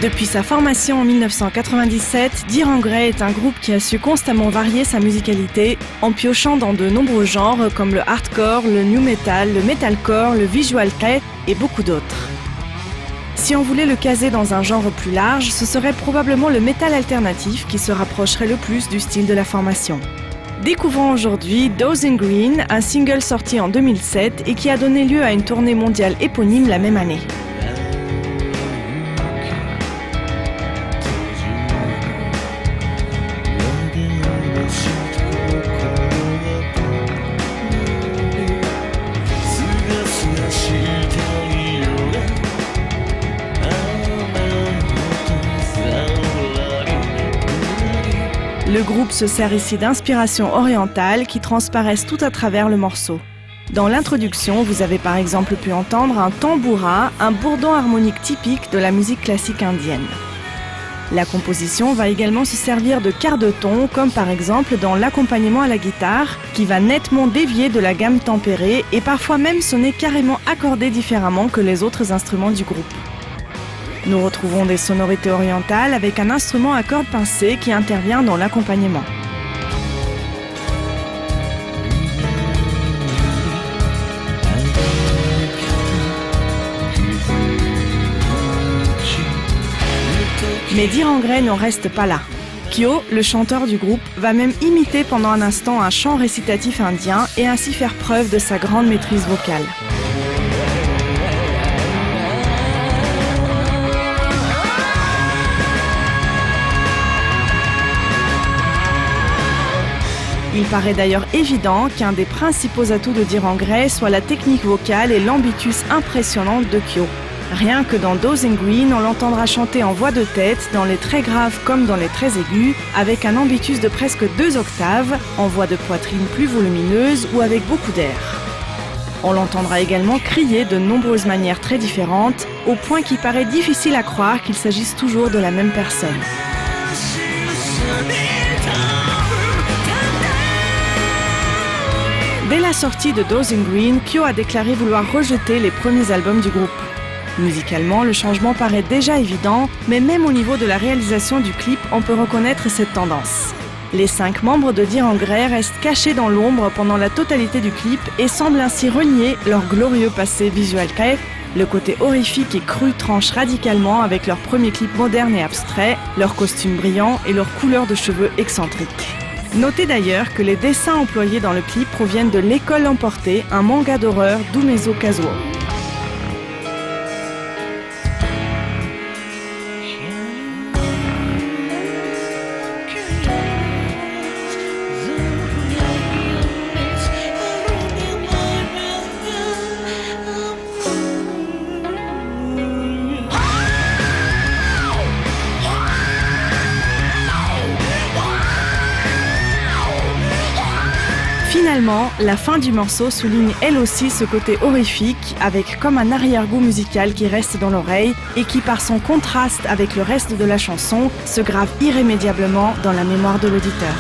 Depuis sa formation en 1997, Dir en Grey est un groupe qui a su constamment varier sa musicalité en piochant dans de nombreux genres comme le hardcore, le nu metal, le metalcore, le visual kei et beaucoup d'autres. Si on voulait le caser dans un genre plus large, ce serait probablement le metal alternatif qui se rapprocherait le plus du style de la formation. Découvrons aujourd'hui Dozing Green, un single sorti en 2007 et qui a donné lieu à une tournée mondiale éponyme la même année. Le groupe se sert ici d'inspirations orientales qui transparaissent tout à travers le morceau. Dans l'introduction, vous avez par exemple pu entendre un tamboura, un bourdon harmonique typique de la musique classique indienne. La composition va également se servir de quarts de ton, comme par exemple dans l'accompagnement à la guitare, qui va nettement dévier de la gamme tempérée et parfois même sonner carrément accordé différemment que les autres instruments du groupe. Nous retrouvons des sonorités orientales avec un instrument à cordes pincées qui intervient dans l'accompagnement. Mais Dir en Grey n'en reste pas là. Kyo, le chanteur du groupe, va même imiter pendant un instant un chant récitatif indien et ainsi faire preuve de sa grande maîtrise vocale. Il paraît d'ailleurs évident qu'un des principaux atouts de Dir en Grey soit la technique vocale et l'ambitus impressionnante de Kyo. Rien que dans Dozing Green, on l'entendra chanter en voix de tête, dans les très graves comme dans les très aigus, avec un ambitus de presque 2 octaves, en voix de poitrine plus volumineuse ou avec beaucoup d'air. On l'entendra également crier de nombreuses manières très différentes, au point qu'il paraît difficile à croire qu'il s'agisse toujours de la même personne. Dès la sortie de Dozing Green, Kyo a déclaré vouloir rejeter les premiers albums du groupe. Musicalement, le changement paraît déjà évident, mais même au niveau de la réalisation du clip, on peut reconnaître cette tendance. Les 5 membres de Dir en Grey restent cachés dans l'ombre pendant la totalité du clip et semblent ainsi renier leur glorieux passé visual kei. Le côté horrifique et cru tranche radicalement avec leur premier clip moderne et abstrait, leurs costumes brillants et leurs couleurs de cheveux excentriques. Notez d'ailleurs que les dessins employés dans le clip proviennent de L'École emportée, un manga d'horreur d'Umezo Kazuo. Finalement, la fin du morceau souligne elle aussi ce côté horrifique, avec comme un arrière-goût musical qui reste dans l'oreille et qui, par son contraste avec le reste de la chanson, se grave irrémédiablement dans la mémoire de l'auditeur.